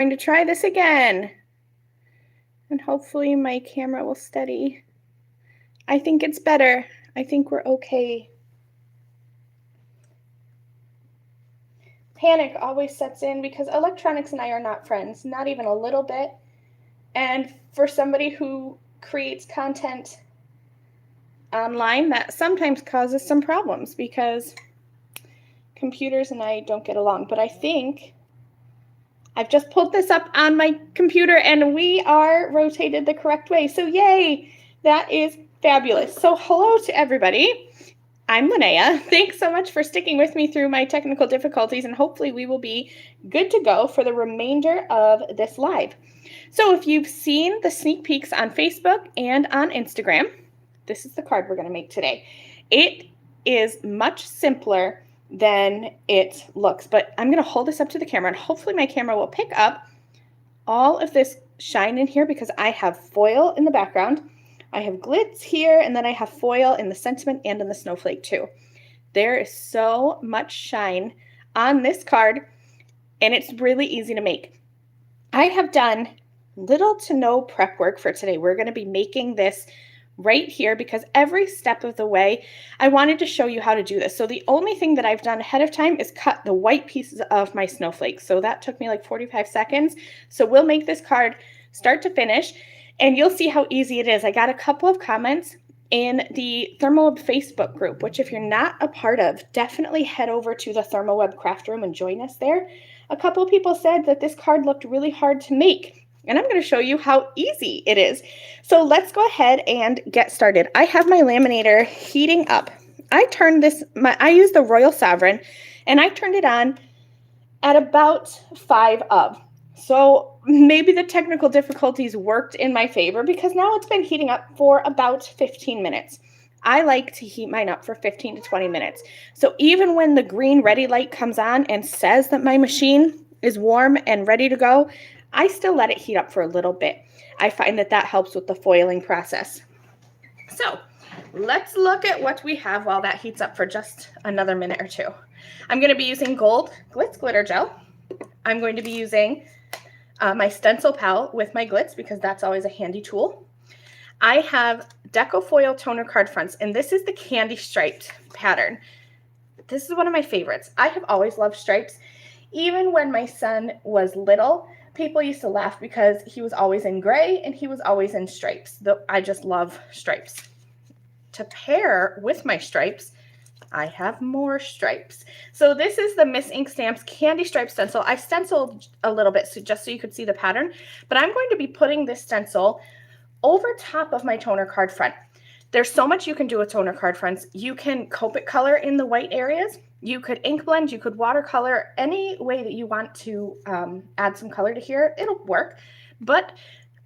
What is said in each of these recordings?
going to try this again. And hopefully my camera will steady. I think it's better. I think we're okay. Panic always sets in because electronics and I are not friends, not even a little bit. And for somebody who creates content online, that sometimes causes some problems because computers and I don't get along. But I think I've just pulled this up on my computer and we are rotated the correct way. So yay, that is fabulous. So hello to everybody. I'm Lynnea. Thanks so much for sticking with me through my technical difficulties, and hopefully we will be good to go for the remainder of this live. So if you've seen the sneak peeks on Facebook and on Instagram, this is the card we're going to make today. It is much simpler than it looks, but I'm going to hold this up to the camera, and hopefully my camera will pick up all of this shine in here because I have foil in the background. I have glitz here, and then I have foil in the sentiment and in the snowflake too. There is so much shine on this card, and it's really easy to make. I have done little to no prep work for today. We're going to be making this right here because every step of the way, I wanted to show you how to do this. So the only thing that I've done ahead of time is cut the white pieces of my snowflakes. So that took me like 45 seconds. So we'll make this card start to finish, and you'll see how easy it is. I got a couple of comments in the ThermOWeb Facebook group, which if you're not a part of, definitely head over to the ThermOWeb craft room and join us there. A couple of people said that this card looked really hard to make, and I'm going to show you how easy it is. So let's go ahead and get started. I have my laminator heating up. I turned this, I used the Royal Sovereign, and I turned it on at about 5 of. So maybe the technical difficulties worked in my favor because now it's been heating up for about 15 minutes. I like to heat mine up for 15 to 20 minutes. So even when the green ready light comes on and says that my machine is warm and ready to go, I still let it heat up for a little bit. I find that that helps with the foiling process. So let's look at what we have while that heats up for just another minute or two. I'm going to be using gold Glitz Glitter Gel. I'm going to be using my stencil pal with my glitz because that's always a handy tool. I have Deco Foil Toner Card Fronts, and this is the candy striped pattern. This is one of my favorites. I have always loved stripes. Even when my son was little, people used to laugh because he was always in gray and he was always in stripes. I just love stripes. To pair with my stripes, I have more stripes. So this is the Miss Ink Stamps Candy Stripe Stencil. I stenciled a little bit just so you could see the pattern, but I'm going to be putting this stencil over top of my toner card front. There's so much you can do with toner card fronts. You can Copic color in the white areas. You could ink blend, you could watercolor, any way that you want to add some color to here, it'll work. But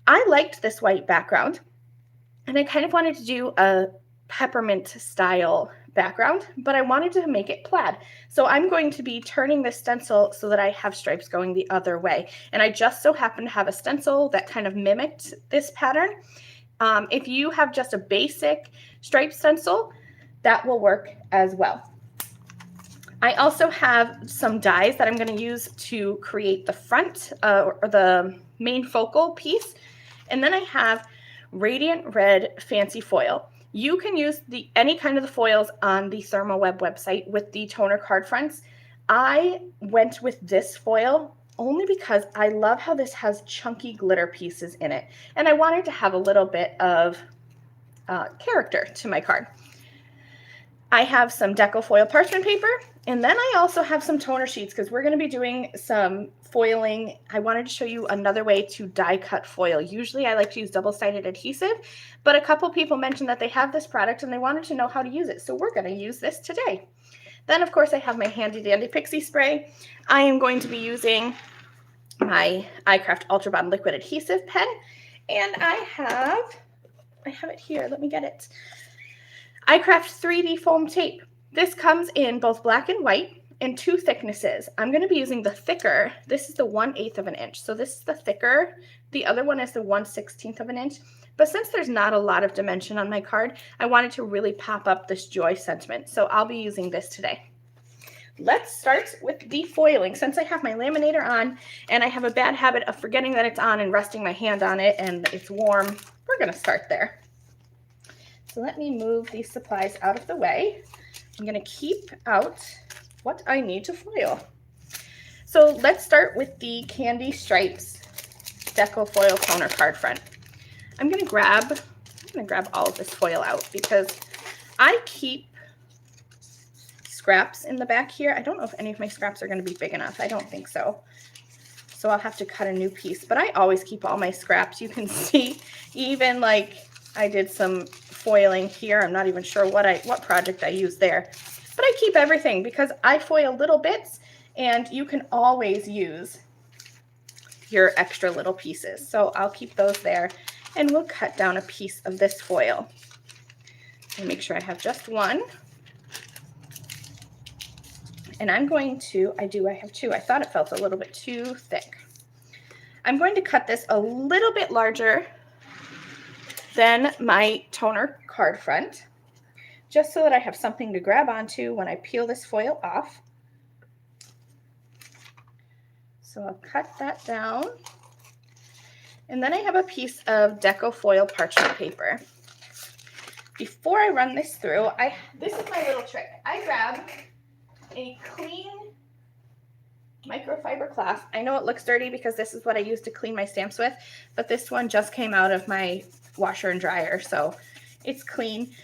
I liked this white background, and I kind of wanted to do a peppermint style background, but I wanted to make it plaid. So I'm going to be turning this stencil so that I have stripes going the other way. And I just so happen to have a stencil that kind of mimicked this pattern. If you have just a basic stripe stencil, that will work as well. I also have some dies that I'm going to use to create the front or the main focal piece. And then I have Radiant Red Fancy Foil. You can use any kind of the foils on the ThermOWeb website with the toner card fronts. I went with this foil only because I love how this has chunky glitter pieces in it. And I wanted to have a little bit of character to my card. I have some Deco Foil parchment paper, and then I also have some toner sheets because we're going to be doing some foiling. I wanted to show you another way to die cut foil. Usually I like to use double-sided adhesive, but a couple people mentioned that they have this product and they wanted to know how to use it, so we're going to use this today. Then, of course, I have my handy dandy pixie spray. I am going to be using my iCraft Ultra Bond liquid adhesive pen, and I have it here. Let me get it. iCraft 3D foam tape. This comes in both black and white in 2 thicknesses. I'm going to be using the thicker. This is the 1/8 of an inch. So this is the thicker. The other one is the 1/16 of an inch. But since there's not a lot of dimension on my card, I wanted to really pop up this joy sentiment. So I'll be using this today. let's start with the foiling. Since I have my laminator on and I have a bad habit of forgetting that it's on and resting my hand on it and it's warm, we're gonna start there. So let me move these supplies out of the way. I'm gonna keep out what I need to foil. So let's start with the Candy Stripes Deco Foil Toner Card Front. I'm gonna grab all of this foil out because I keep scraps in the back here. I don't know if any of my scraps are going to be big enough. I don't think so. So I'll have to cut a new piece, but I always keep all my scraps. You can see even like I did some foiling here. I'm not even sure what project I used there, but I keep everything because I foil little bits and you can always use your extra little pieces. So I'll keep those there and we'll cut down a piece of this foil and make sure I have just one. And I'm going to, I have two. I thought it felt a little bit too thick. I'm going to cut this a little bit larger than my toner card front, just so that I have something to grab onto when I peel this foil off. So I'll cut that down. And then I have a piece of Deco Foil parchment paper. Before I run this through, this is my little trick. I grab a clean microfiber cloth. I know it looks dirty because this is what I use to clean my stamps with, but this one just came out of my washer and dryer, so it's clean.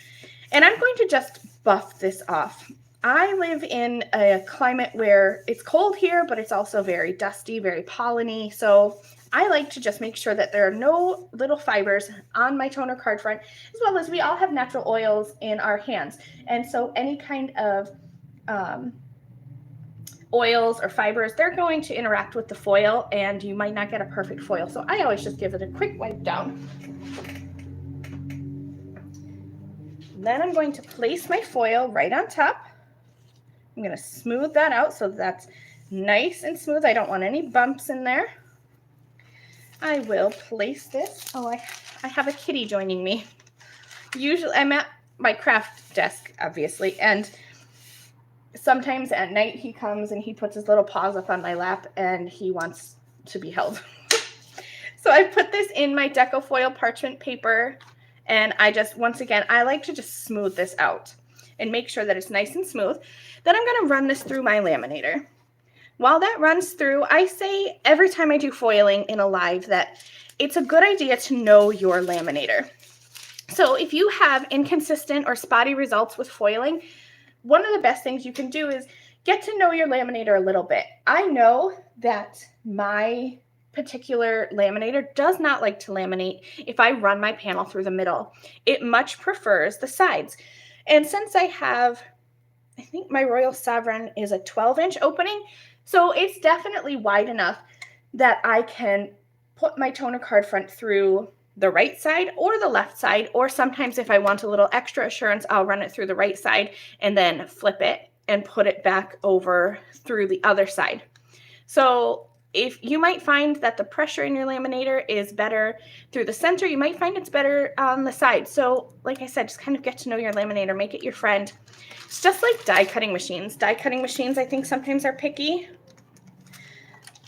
And I'm going to just buff this off. I live in a climate where it's cold here, but it's also very dusty, very polleny, so I like to just make sure that there are no little fibers on my toner card front, as well as we all have natural oils in our hands. And so any kind of oils or fibers, they're going to interact with the foil and you might not get a perfect foil. So I always just give it a quick wipe down. Then I'm going to place my foil right on top. I'm going to smooth that out so that's nice and smooth. I don't want any bumps in there. I will place this. Oh, I have a kitty joining me. Usually I'm at my craft desk, obviously, and sometimes at night he comes and he puts his little paws up on my lap and he wants to be held. So I put this in my Deco Foil parchment paper and I just, once again, I like to just smooth this out and make sure that it's nice and smooth. Then I'm going to run this through my laminator. While that runs through, I say every time I do foiling in a live that it's a good idea to know your laminator. So if you have inconsistent or spotty results with foiling, one of the best things you can do is get to know your laminator a little bit. I know that my particular laminator does not like to laminate if I run my panel through the middle. It much prefers the sides. And since I have, I think my Royal Sovereign is a 12-inch opening, so it's definitely wide enough that I can put my toner card front through the right side or the left side, or sometimes if I want a little extra assurance, I'll run it through the right side and then flip it and put it back over through the other side. So if you might find that the pressure in your laminator is better through the center, you might find it's better on the side. So like I said, just kind of get to know your laminator, make it your friend. It's just like die cutting machines. Die cutting machines, I think sometimes are picky.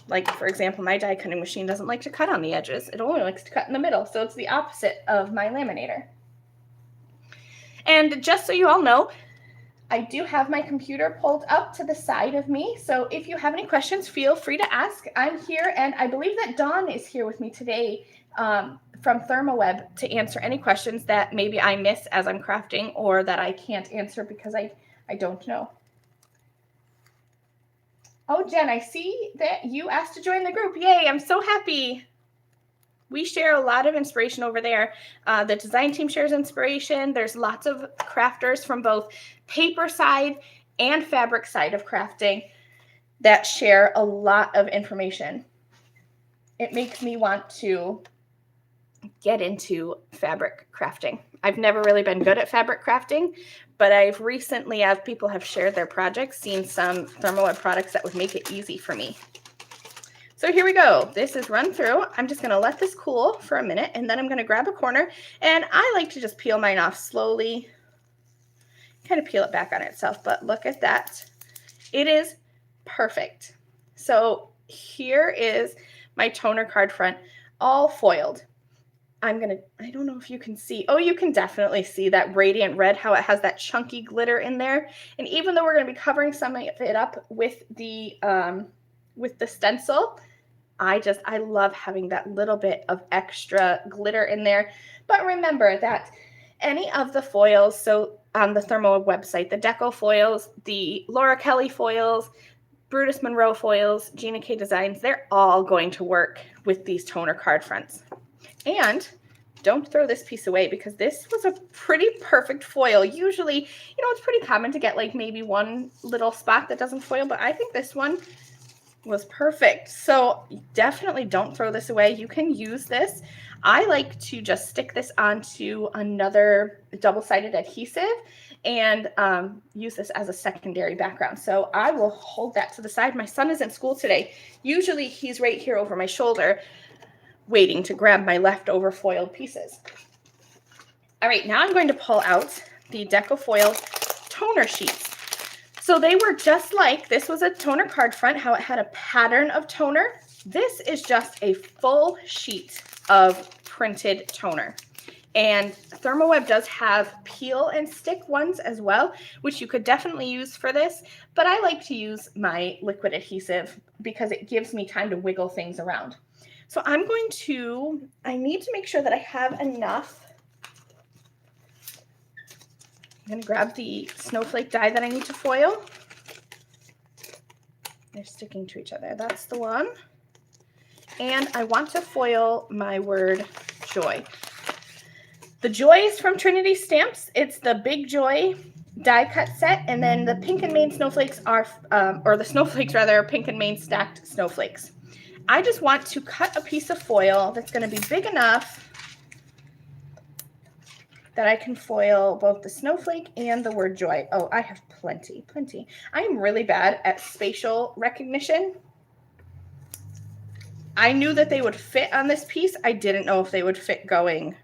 Like, for example, my die cutting machine doesn't like to cut on the edges. It only likes to cut in the middle. So it's the opposite of my laminator. And just so you all know, I do have my computer pulled up to the side of me. So if you have any questions, feel free to ask. I'm here, and I believe that Dawn is here with me today from ThermOWeb to answer any questions that maybe I miss as I'm crafting or that I can't answer because I don't know. Oh, Jen, I see that you asked to join the group. Yay, I'm so happy. We share a lot of inspiration over there. The design team shares inspiration. There's lots of crafters from both paper side and fabric side of crafting that share a lot of information. It makes me want to get into fabric crafting. I've never really been good at fabric crafting, but I've recently, as people have shared their projects, seen some ThermOWeb products that would make it easy for me. So here we go. This is run through. I'm just going to let this cool for a minute, and then I'm going to grab a corner, and I like to just peel mine off slowly, kind of peel it back on itself, but look at that. It is perfect. So here is my toner card front, all foiled. I don't know if you can see. Oh, you can definitely see that radiant red, how it has that chunky glitter in there. And even though we're going to be covering some of it up with the stencil, I love having that little bit of extra glitter in there. But remember that any of the foils, so on the ThermOWeb website, the Deco foils, the Laura Kelly foils, Brutus Monroe foils, Gina K Designs, they're all going to work with these toner card fronts. And don't throw this piece away because this was a pretty perfect foil. Usually, you know, it's pretty common to get like maybe one little spot that doesn't foil, but I think this one was perfect. So definitely don't throw this away. You can use this. I like to just stick this onto another double-sided adhesive and use this as a secondary background. So I will hold that to the side. My son is in school today. Usually he's right here over my shoulder waiting to grab my leftover foiled pieces. All right, now I'm going to pull out the Deco Foil toner sheets. So they were just like, this was a toner card front, how it had a pattern of toner. This is just a full sheet of printed toner. And ThermOWeb does have peel and stick ones as well, which you could definitely use for this. But I like to use my liquid adhesive because it gives me time to wiggle things around. So I need to make sure that I have enough. I'm going to grab the snowflake die that I need to foil. They're sticking to each other. That's the one. And I want to foil my word joy. The joy is from Trinity Stamps. It's the Big Joy die cut set. And then the Pink and Main snowflakes are, or the snowflakes rather, are Pink and Main stacked snowflakes. I just want to cut a piece of foil that's going to be big enough that I can foil both the snowflake and the word joy. Oh, I have plenty. I am really bad at spatial recognition. I knew that they would fit on this piece. I didn't know if they would fit going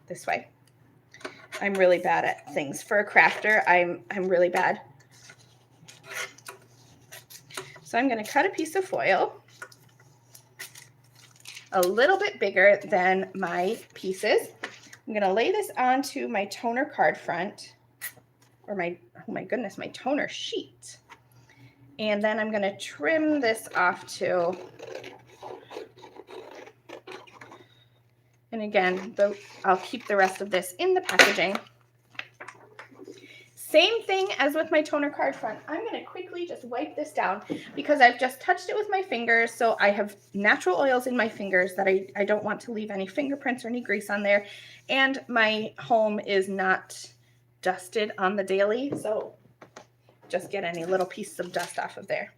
this way. I'm really bad at things. For a crafter, I'm really bad. So I'm going to cut a piece of foil a little bit bigger than my pieces. I'm going to lay this onto my toner card front, or my toner sheet. And then I'm going to trim this off too. And again, I'll keep the rest of this in the packaging. Same thing as with my toner card front. I'm going to quickly just wipe this down because I've just touched it with my fingers. So I have natural oils in my fingers that I don't want to leave any fingerprints or any grease on there. And my home is not dusted on the daily. So just get any little pieces of dust off of there.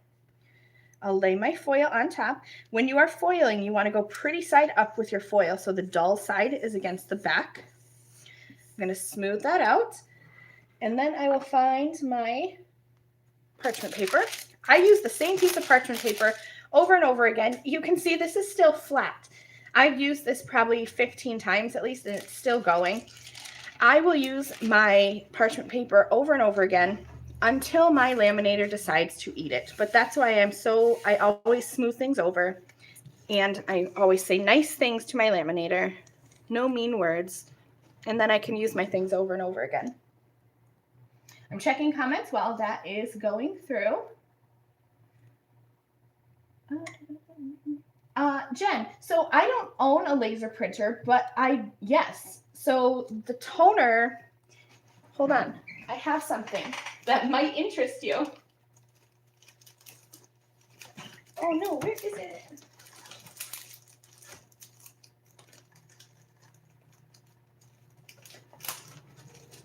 I'll lay my foil on top. When you are foiling, you want to go pretty side up with your foil. So the dull side is against the back. I'm going to smooth that out. And then I will find my parchment paper. I use the same piece of parchment paper over and over again. You can see this is still flat. I've used this probably 15 times at least, and it's still going. I will use my parchment paper over and over again until my laminator decides to eat it. But that's why I always smooth things over. And I always say nice things to my laminator. No mean words. And then I can use my things over and over again. I'm checking comments while that is going through. Jen, so I don't own a laser printer, but yes. So the toner, hold on. I have something that might interest you. Oh no, where is it?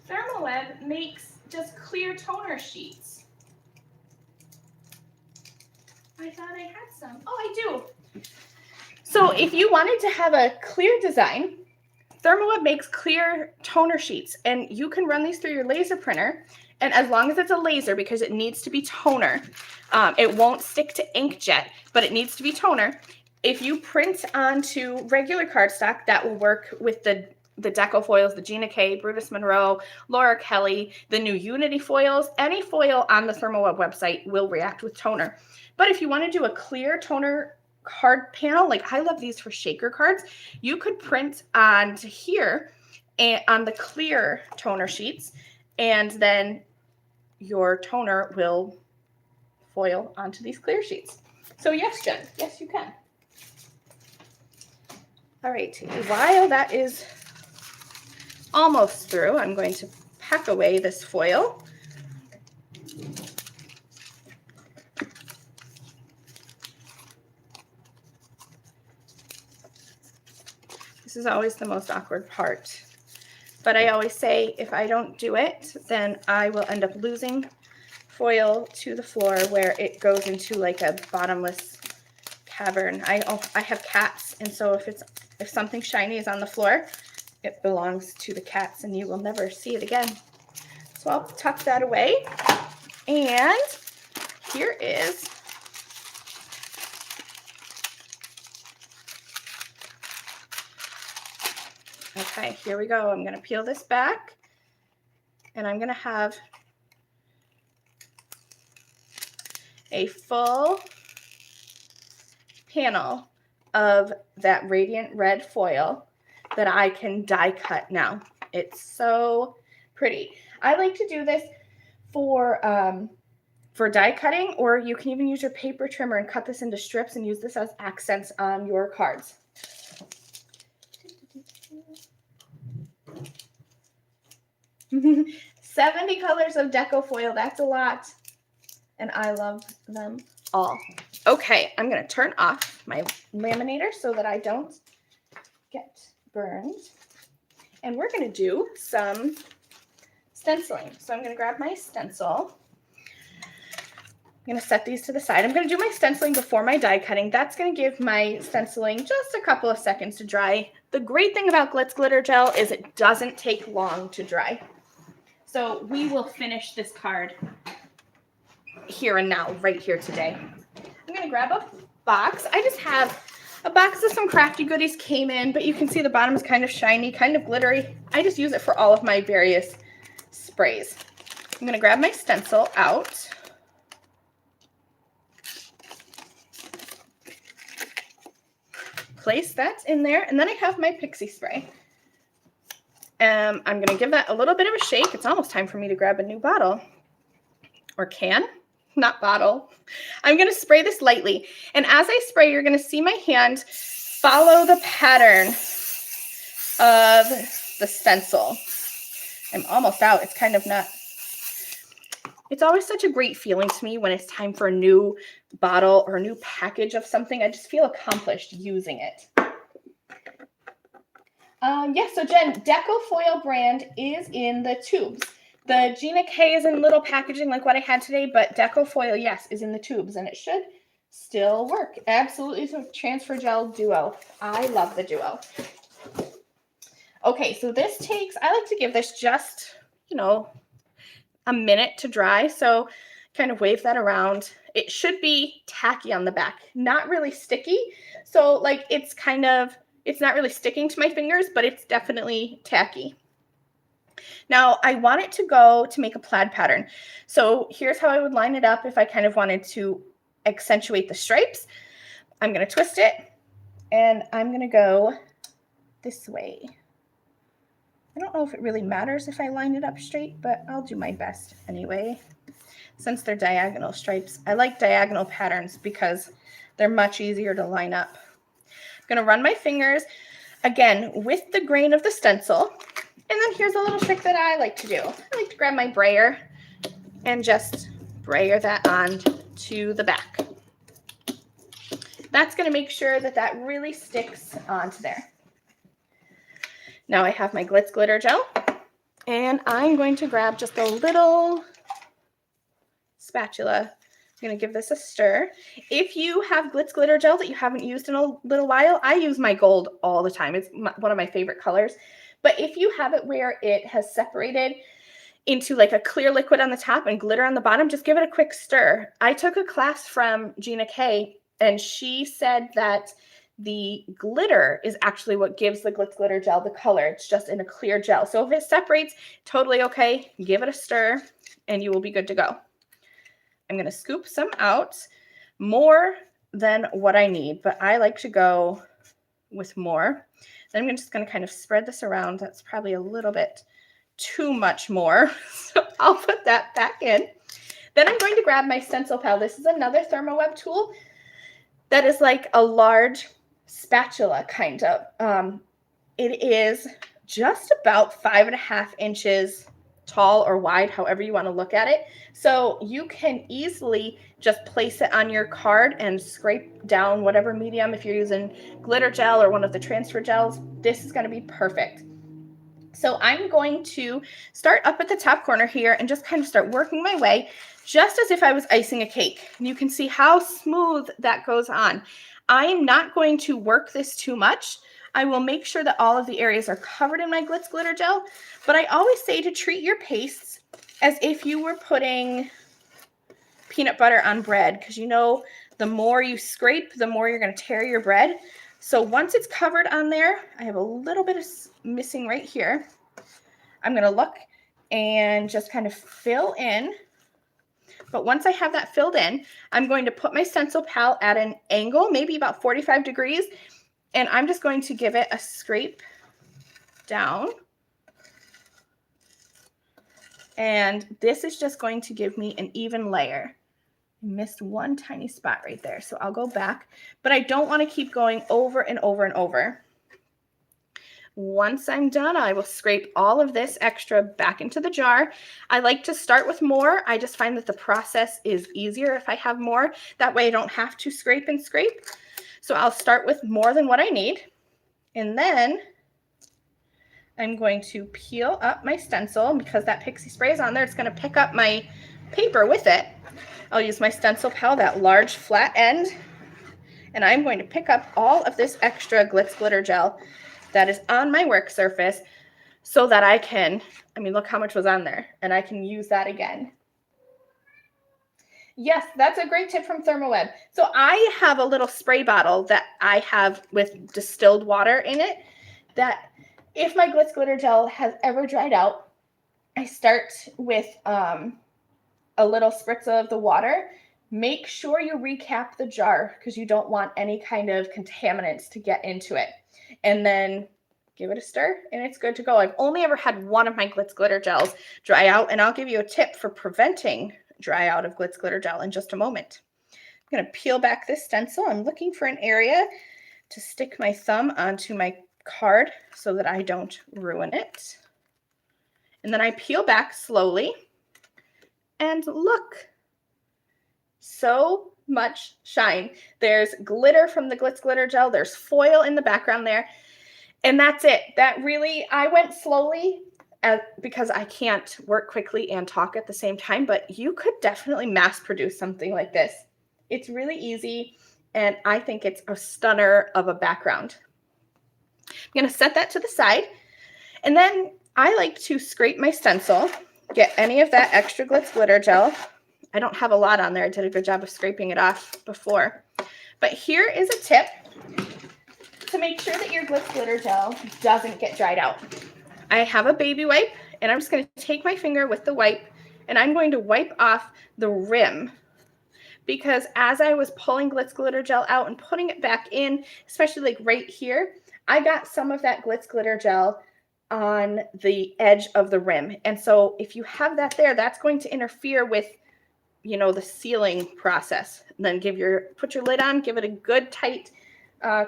ThermOWeb makes just clear toner sheets. I thought I had some. Oh, I do. So if you wanted to have a clear design, ThermOWeb makes clear toner sheets, and you can run these through your laser printer. And as long as it's a laser, because it needs to be toner, it won't stick to inkjet, but it needs to be toner. If you print onto regular cardstock, that will work with the the Deco foils, the Gina K, Brutus Monroe, Laura Kelly, the new Unity foils. Any foil on the ThermOWeb website will react with toner. But if you want to do a clear toner card panel, like I love these for shaker cards, you could print onto here and on the clear toner sheets, and then your toner will foil onto these clear sheets. So yes, Jen, yes, you can. All right, while that is almost through, I'm going to pack away this foil. This is always the most awkward part. But I always say if I don't do it, then I will end up losing foil to the floor where it goes into like a bottomless cavern. I have cats, and so if something shiny is on the floor, it belongs to the cats and you will never see it again. So I'll tuck that away. And here is okay, here we go. I'm going to peel this back and I'm going to have a full panel of that radiant red foil that I can die cut now. It's so pretty. I like to do this for die cutting, or you can even use your paper trimmer and cut this into strips and use this as accents on your cards. $70 colors of deco foil, that's a lot. And I love them all. Okay, I'm gonna turn off my laminator so that I don't get burned. And we're gonna do some stenciling. So I'm gonna grab my stencil. I'm gonna set these to the side. I'm gonna do my stenciling before my die cutting. That's gonna give my stenciling just a couple of seconds to dry. The great thing about Glitz Glitter Gel is it doesn't take long to dry. So we will finish this card here and now, right here today. I'm gonna grab a box. I just have a box of some crafty goodies came in, but you can see the bottom is kind of shiny, kind of glittery. I just use it for all of my various sprays. I'm gonna grab my stencil out. Place that in there, and then I have my pixie spray. I'm going to give that a little bit of a shake. It's almost time for me to grab a new bottle. Or can, not bottle. I'm going to spray this lightly. And as I spray, you're going to see my hand follow the pattern of the stencil. I'm almost out. It's kind of not. It's always such a great feeling to me when it's time for a new bottle or a new package of something. I just feel accomplished using it. Yes, so Jen, Deco Foil brand is in the tubes. The Gina K is in little packaging like what I had today, but Deco Foil, yes, is in the tubes, and it should still work. Absolutely, so transfer gel duo. I love the duo. Okay, so this takes, I like to give this just, a minute to dry. So kind of wave that around. It should be tacky on the back, not really sticky. So like it's not really sticking to my fingers, but it's definitely tacky. Now I want it to go to make a plaid pattern. So here's how I would line it up if I kind of wanted to accentuate the stripes. I'm going to twist it and I'm going to go this way. I don't know if it really matters if I line it up straight, but I'll do my best anyway. Since they're diagonal stripes, I like diagonal patterns because they're much easier to line up. I'm going to run my fingers, again, with the grain of the stencil. And then here's a little trick that I like to do. I like to grab my brayer and just brayer that on to the back. That's going to make sure that that really sticks onto there. Now I have my Glitz Glitter Gel, and I'm going to grab just a little spatula. I'm going to give this a stir. If you have Glitz Glitter Gel that you haven't used in a little while, I use my gold all the time. It's one of my favorite colors. But if you have it where it has separated into like a clear liquid on the top and glitter on the bottom, just give it a quick stir. I took a class from Gina K, and she said that the glitter is actually what gives the Glitz Glitter Gel the color. It's just in a clear gel. So if it separates, totally okay. Give it a stir and you will be good to go. I'm going to scoop some out, more than what I need, but I like to go with more. Then I'm just going to kind of spread this around. That's probably a little bit too much more. So I'll put that back in. Then I'm going to grab my stencil pal. This is another ThermOWeb tool that is like a large spatula kind of. It is just about 5.5 inches tall or wide, however you want to look at it. So you can easily just place it on your card and scrape down whatever medium. If you're using glitter gel or one of the transfer gels, this is going to be perfect. So I'm going to start up at the top corner here and just kind of start working my way just as if I was icing a cake. And you can see how smooth that goes on. I am not going to work this too much. I will make sure that all of the areas are covered in my Glitz Glitter Gel, but I always say to treat your pastes as if you were putting peanut butter on bread, because you know the more you scrape, the more you're going to tear your bread. So once it's covered on there, I have a little bit of missing right here. I'm going to look and just kind of fill in. But once I have that filled in, I'm going to put my stencil pal at an angle, maybe about 45 degrees, and I'm just going to give it a scrape down. And this is just going to give me an even layer. I missed one tiny spot right there, so I'll go back, but I don't want to keep going over and over and over. Once I'm done, I will scrape all of this extra back into the jar. I like to start with more. I just find that the process is easier if I have more. That way I don't have to scrape and scrape. So I'll start with more than what I need. And then I'm going to peel up my stencil. Because that pixie spray is on there, it's going to pick up my paper with it. I'll use my stencil pal, that large flat end, and I'm going to pick up all of this extra Glitz Glitter Gel that is on my work surface so that I can, look how much was on there, and I can use that again. Yes, that's a great tip from ThermOWeb. So I have a little spray bottle that I have with distilled water in it that if my Glitz Glitter Gel has ever dried out, I start with a little spritz of the water. Make sure you recap the jar because you don't want any kind of contaminants to get into it. And then give it a stir and it's good to go. I've only ever had one of my Glitz Glitter Gels dry out, and I'll give you a tip for preventing dry out of Glitz Glitter Gel in just a moment. I'm going to peel back this stencil. I'm looking for an area to stick my thumb onto my card so that I don't ruin it. And then I peel back slowly. And look, so much shine. There's glitter from the Glitz Glitter Gel. There's foil in the background there. And that's it. That really, I went slowly because I can't work quickly and talk at the same time, but you could definitely mass produce something like this. It's really easy, and I think it's a stunner of a background. I'm going to set that to the side, and then I like to scrape my stencil. Get any of that extra Glitz Glitter Gel. I don't have a lot on there. I did a good job of scraping it off before. But here is a tip to make sure that your Glitz Glitter Gel doesn't get dried out. I have a baby wipe, and I'm just going to take my finger with the wipe, and I'm going to wipe off the rim. Because as I was pulling Glitz Glitter Gel out and putting it back in, especially like right here, I got some of that Glitz Glitter Gel on the edge of the rim. And so if you have that there, that's going to interfere with, the sealing process. And then put your lid on, give it a good tight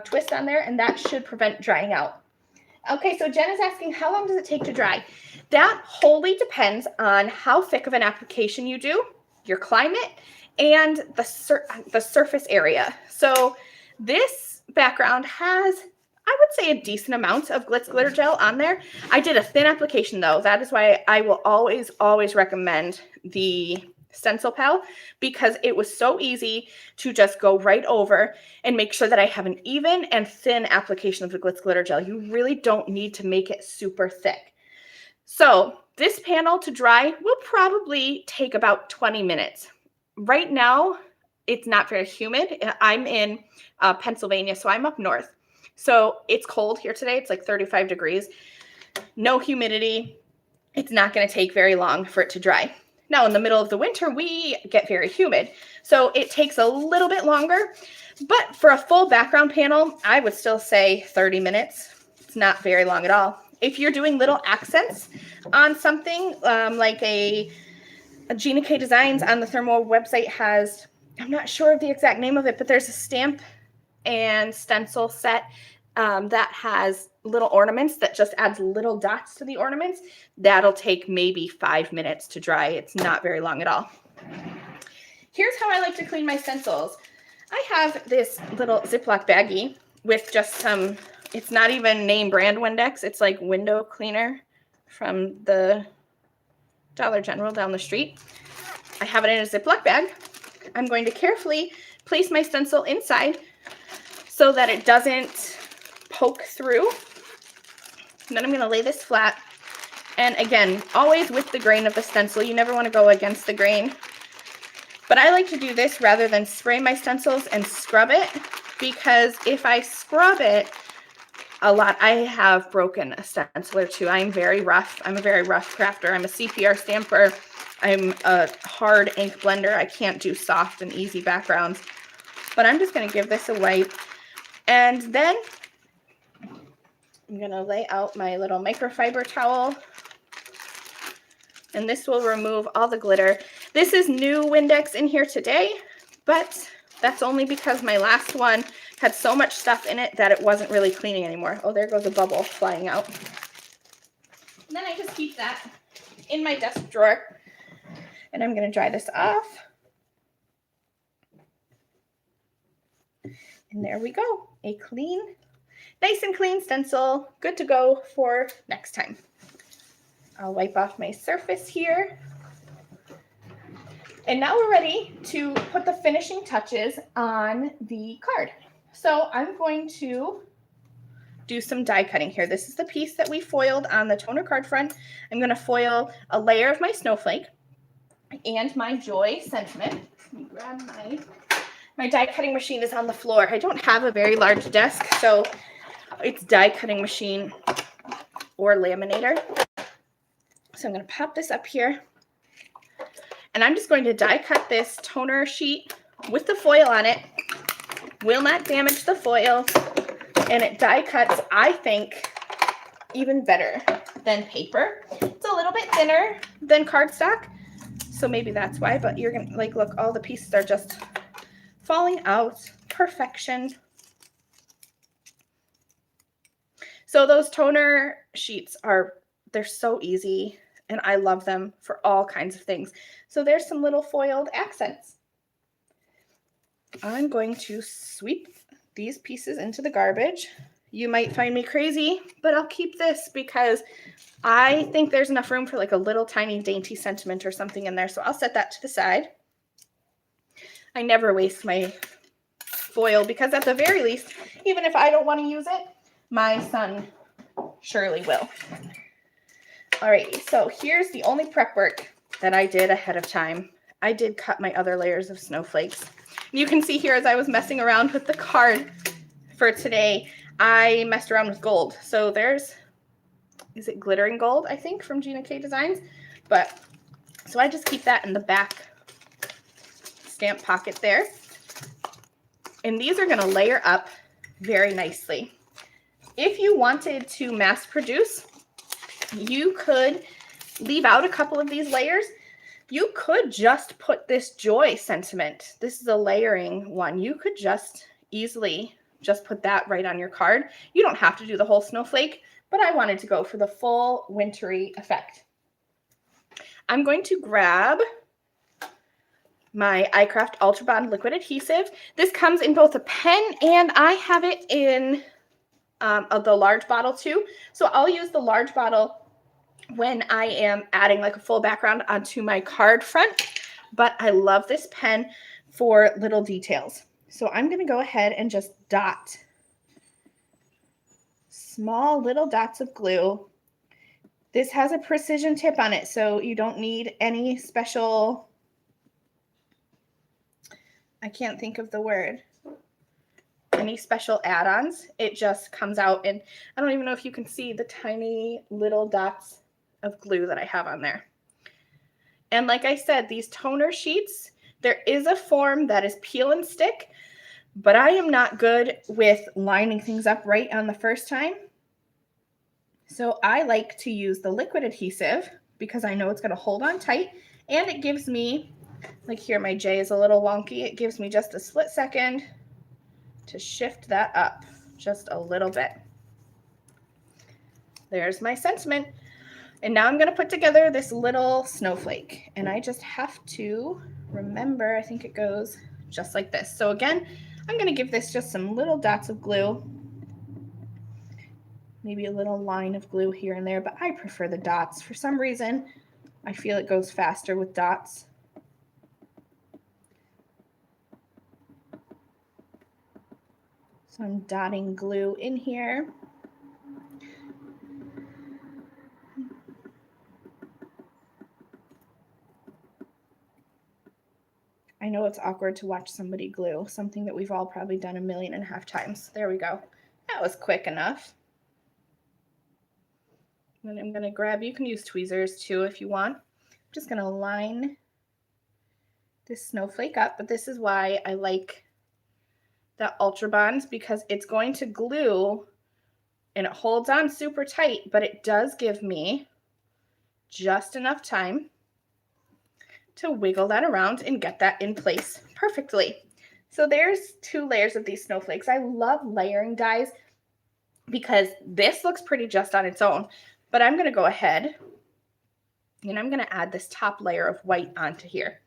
twist on there, and that should prevent drying out. Okay, so Jen is asking, how long does it take to dry? That wholly depends on how thick of an application you do, your climate, and the surface area. So this background has, I would say, a decent amount of Glitz Glitter Gel on there. I did a thin application though. That is why I will always, always recommend the stencil pal, because it was so easy to just go right over and make sure that I have an even and thin application of the Glitz Glitter Gel. You really don't need to make it super thick. So this panel to dry will probably take about 20 minutes. Right now, it's not very humid. I'm in Pennsylvania, so I'm up north. So it's cold here today. It's like 35 degrees, no humidity. It's not going to take very long for it to dry. Now, in the middle of the winter, we get very humid, so it takes a little bit longer. But for a full background panel, I would still say 30 minutes. It's not very long at all. If you're doing little accents on something, like a Gina K Designs on the ThermOWeb website has, I'm not sure of the exact name of it, but there's a stamp and stencil set that has little ornaments that just adds little dots to the ornaments. That'll take maybe 5 minutes to dry. It's not very long at all. Here's how I like to clean my stencils. I have this little Ziploc baggie with just some, it's not even name brand Windex. It's like window cleaner from the Dollar General down the street. I have it in a Ziploc bag. I'm going to carefully place my stencil inside so that it doesn't poke through. And then I'm going to lay this flat. And again, always with the grain of the stencil. You never want to go against the grain. But I like to do this rather than spray my stencils and scrub it, because if I scrub it a lot, I have broken a stencil or two. I'm very rough. I'm a very rough crafter. I'm a CPR stamper. I'm a hard ink blender. I can't do soft and easy backgrounds. But I'm just going to give this a wipe. And then I'm going to lay out my little microfiber towel. And this will remove all the glitter. This is new Windex in here today, but that's only because my last one had so much stuff in it that it wasn't really cleaning anymore. Oh, there goes a bubble flying out. And then I just keep that in my desk drawer. And I'm going to dry this off. And there we go. A clean, nice and clean stencil. Good to go for next time. I'll wipe off my surface here. And now we're ready to put the finishing touches on the card. So I'm going to do some die cutting here. This is the piece that we foiled on the toner card front. I'm going to foil a layer of my snowflake and my joy sentiment. Let me grab my die cutting machine is on the floor. I don't have a very large desk, so it's die cutting machine or laminator. So I'm going to pop this up here. And I'm just going to die cut this toner sheet with the foil on it. Will not damage the foil. And it die cuts, I think, even better than paper. It's a little bit thinner than cardstock. So maybe that's why. But you're going to, like, look, all the pieces are just falling out. Perfection. So those toner sheets they're so easy. And I love them for all kinds of things. So there's some little foiled accents. I'm going to sweep these pieces into the garbage. You might find me crazy, but I'll keep this because I think there's enough room for like a little tiny dainty sentiment or something in there. So I'll set that to the side. I never waste my foil because at the very least, even if I don't want to use it, my son surely will. Alrighty, so here's the only prep work that I did ahead of time. I did cut my other layers of snowflakes. You can see here as I was messing around with the card for today, I messed around with gold. So is it glittering gold, I think, from Gina K Designs? So I just keep that in the back stamp pocket there. And these are going to layer up very nicely. If you wanted to mass produce, you could leave out a couple of these layers. You could just put this joy sentiment. This is a layering one. You could just easily just put that right on your card. You don't have to do the whole snowflake, but I wanted to go for the full wintry effect. I'm going to grab my iCraft Ultra Bond liquid adhesive. This comes in both a pen and I have it in the large bottle too. So I'll use the large bottle when I am adding like a full background onto my card front, but I love this pen for little details. So I'm going to go ahead and just dot small little dots of glue. This has a precision tip on it, so you don't need any special I can't think of the word, any special add-ons. It just comes out, and I don't even know if you can see the tiny little dots of glue that I have on there. And like I said, these toner sheets, there is a form that is peel and stick, but I am not good with lining things up right on the first time. So I like to use the liquid adhesive because I know it's going to hold on tight, and it gives me, like here my J is a little wonky, it gives me just a split second to shift that up just a little bit. There's my sentiment. And now I'm going to put together this little snowflake, and I just have to remember, I think it goes just like this. So again, I'm going to give this just some little dots of glue, maybe a little line of glue here and there, but I prefer the dots. For some reason, I feel it goes faster with dots. So I'm dotting glue in here. I know it's awkward to watch somebody glue, something that we've all probably done 1.5 million times. There we go. That was quick enough. And I'm going to grab, you can use tweezers too if you want. I'm just going to line this snowflake up, but this is why I like that Ultra Bonds, because it's going to glue and it holds on super tight, but it does give me just enough time to wiggle that around and get that in place perfectly. So there's 2 layers of these snowflakes. I love layering dies because this looks pretty just on its own, but I'm going to go ahead and I'm going to add this top layer of white onto here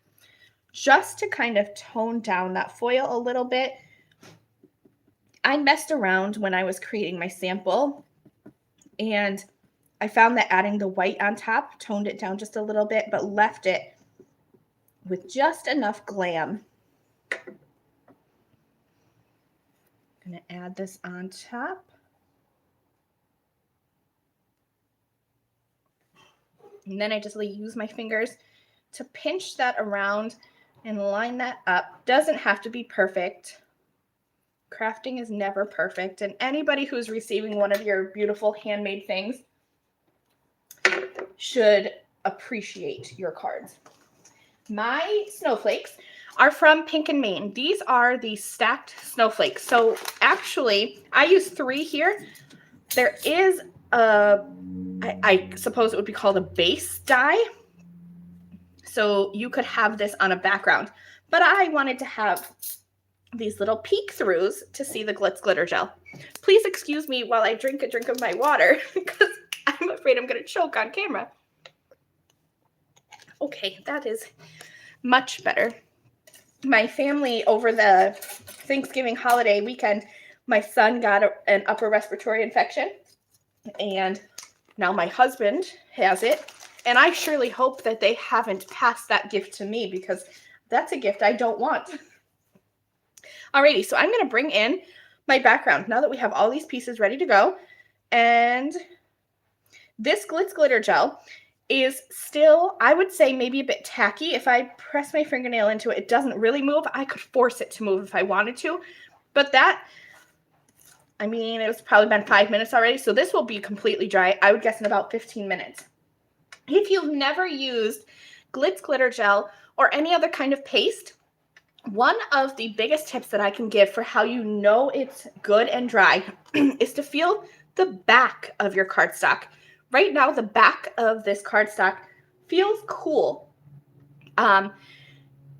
just to kind of tone down that foil a little bit. I messed around when I was creating my sample, and I found that adding the white on top toned it down just a little bit, but left it with just enough glam. I'm going to add this on top. And then I just use my fingers to pinch that around and line that up. Doesn't have to be perfect. Crafting is never perfect, and anybody who's receiving one of your beautiful handmade things should appreciate your cards. My snowflakes are from Pink and Maine. These are the stacked snowflakes. So actually, I use 3 here. There is I suppose it would be called a base die. So you could have this on a background, but I wanted to have these little peek throughs to see the Glitz Glitter Gel. Please excuse me while I drink a drink of my water because I'm afraid I'm going to choke on camera. Okay, that is much better. My family, over the Thanksgiving holiday weekend, my son got an upper respiratory infection, and now my husband has it, and I surely hope that they haven't passed that gift to me because that's a gift I don't want. Alrighty, so I'm going to bring in my background now that we have all these pieces ready to go. And this Glitz Glitter Gel is still, I would say, maybe a bit tacky. If I press my fingernail into it, it doesn't really move. I could force it to move if I wanted to. But that, I mean, it's probably been 5 minutes already. So this will be completely dry, I would guess, in about 15 minutes. If you've never used Glitz Glitter Gel or any other kind of paste, one of the biggest tips that I can give for how you know it's good and dry is to feel the back of your cardstock. Right now, the back of this cardstock feels cool. And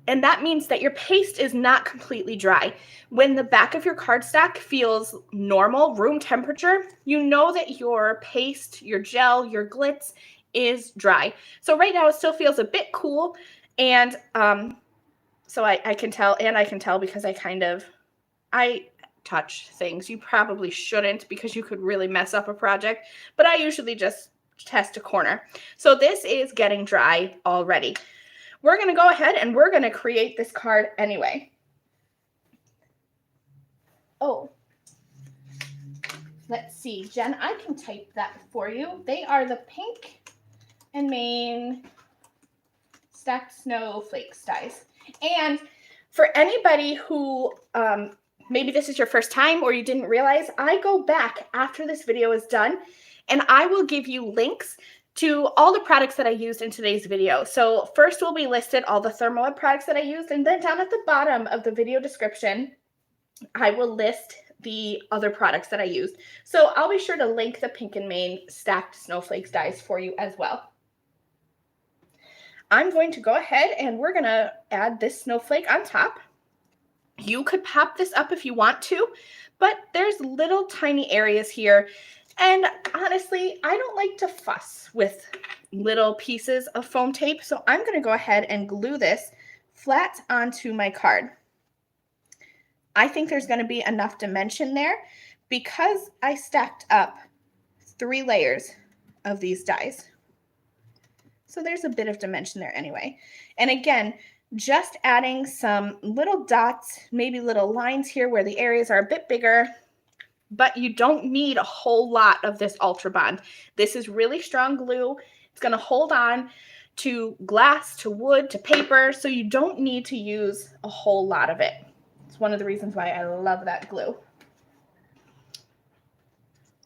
that means that your paste is not completely dry. When the back of your cardstock feels normal, room temperature, you know that your paste, your gel, your glitz is dry. So right now it still feels a bit cool, and so I can tell, and I can tell because I touch things. You probably shouldn't because you could really mess up a project, but I usually just test a corner. So this is getting dry already. We're going to go ahead and we're going to create this card anyway. Oh, let's see, Jen, I can type that for you. They are the Pink and Maine Stacked Snowflakes dies. And For anybody who maybe this is your first time or you didn't realize, I go back after this video is done and I will give you links to all the products that I used in today's video. So first will be listed all the ThermOWeb products that I used, and then down at the bottom of the video description, I will list the other products that I used. So I'll be sure to link the Pink and Main Stacked Snowflakes dies for you as well. I'm going to go ahead and we're going to add this snowflake on top. You could pop this up if you want to, but there's little tiny areas here. And honestly, I don't like to fuss with little pieces of foam tape. So I'm going to go ahead and glue this flat onto my card. I think there's going to be enough dimension there because I stacked up 3 layers of these dies. So there's a bit of dimension there anyway. And again, just adding some little dots, maybe little lines here where the areas are a bit bigger, but you don't need a whole lot of this Ultra Bond. This is really strong glue. It's going to hold on to glass, to wood, to paper, so you don't need to use a whole lot of it. It's one of the reasons why I love that glue.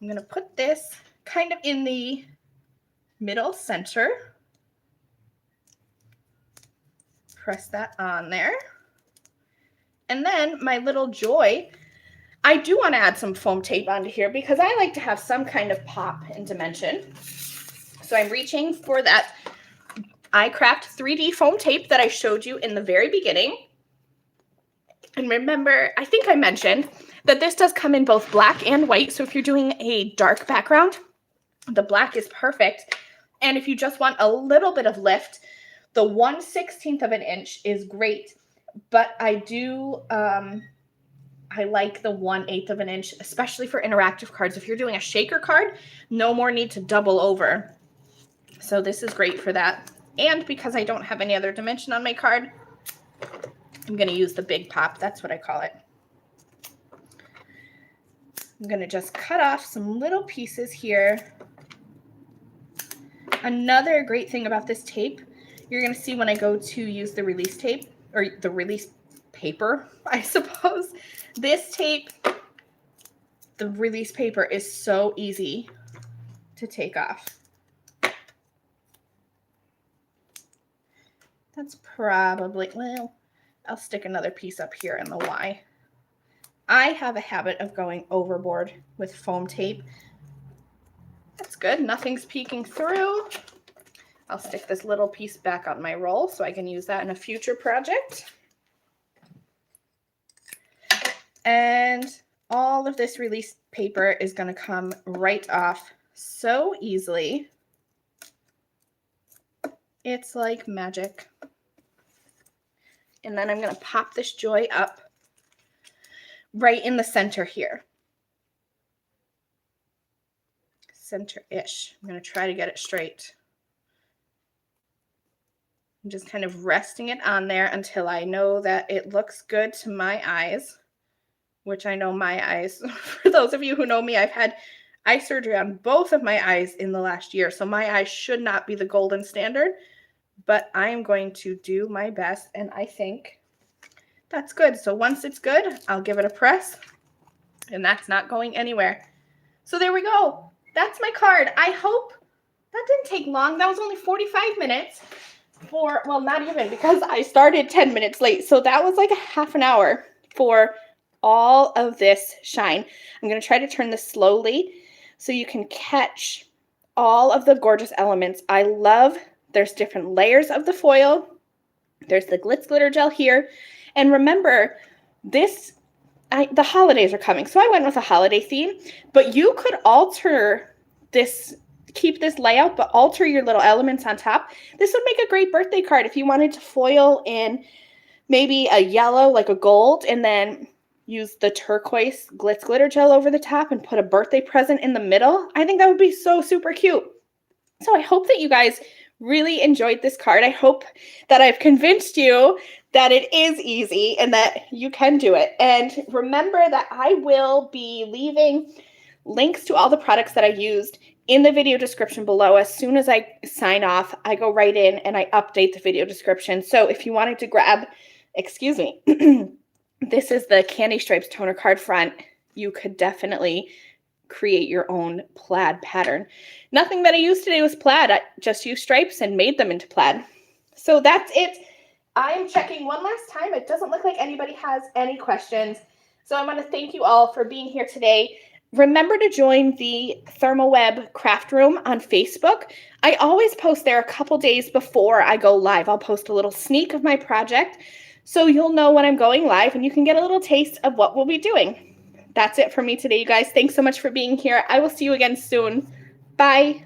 I'm going to put this kind of in the middle center. Press that on there. And then my little joy, I do want to add some foam tape onto here because I like to have some kind of pop and dimension. So I'm reaching for that iCraft 3D foam tape that I showed you in the very beginning. And remember, I think I mentioned that this does come in both black and white. So if you're doing a dark background, the black is perfect. And if you just want a little bit of lift, the 1/16 of an inch is great. But I do, I like the 1/8 of an inch, especially for interactive cards. If you're doing a shaker card, no more need to double over. So this is great for that. And because I don't have any other dimension on my card, I'm going to use the big pop. That's what I call it. I'm going to just cut off some little pieces here. Another great thing about this tape, you're going to see when I go to use the release tape, or the release paper, I suppose. This tape, the release paper, is so easy to take off. That's probably, well, I'll stick another piece up here in the Y. I have a habit of going overboard with foam tape. That's good. Nothing's peeking through. I'll stick this little piece back on my roll so I can use that in a future project. And all of this release paper is going to come right off so easily. It's like magic. And then I'm going to pop this joy up right in the center here. Center-ish. I'm going to try to get it straight. I'm just kind of resting it on there until I know that it looks good to my eyes, which I know my eyes, for those of you who know me, I've had eye surgery on both of my eyes in the last year, so my eyes should not be the golden standard. But I am going to do my best, and I think that's good. So once it's good, I'll give it a press, and that's not going anywhere. So there we go. That's my card. I hope that didn't take long. That was only 45 minutes for, well, not even, because I started 10 minutes late. So that was like a half an hour for all of this shine. I'm going to try to turn this slowly so you can catch all of the gorgeous elements. I love there's different layers of the foil. There's the Glitz Glitter Gel here. And remember, the holidays are coming. So I went with a holiday theme. But you could alter this, keep this layout, but alter your little elements on top. This would make a great birthday card if you wanted to foil in maybe a yellow, like a gold, and then use the turquoise Glitz Glitter Gel over the top and put a birthday present in the middle. I think that would be so super cute. So I hope that you guys really enjoyed this card. I hope that I've convinced you that it is easy and that you can do it. And remember that I will be leaving links to all the products that I used in the video description below. As soon as I sign off, I go right in and I update the video description. So if you wanted to grab excuse me. This is the Candy Stripes toner card front. You could definitely create your own plaid pattern. Nothing that I used today was plaid. I just used stripes and made them into plaid. So that's it. I am checking one last time. It doesn't look like anybody has any questions. So I want to thank you all for being here today. Remember to join the ThermOWeb craft room on Facebook. I always post there a couple days before I go live. I'll post a little sneak of my project so you'll know when I'm going live and you can get a little taste of what we'll be doing. That's it for me today, you guys. Thanks so much for being here. I will see you again soon. Bye.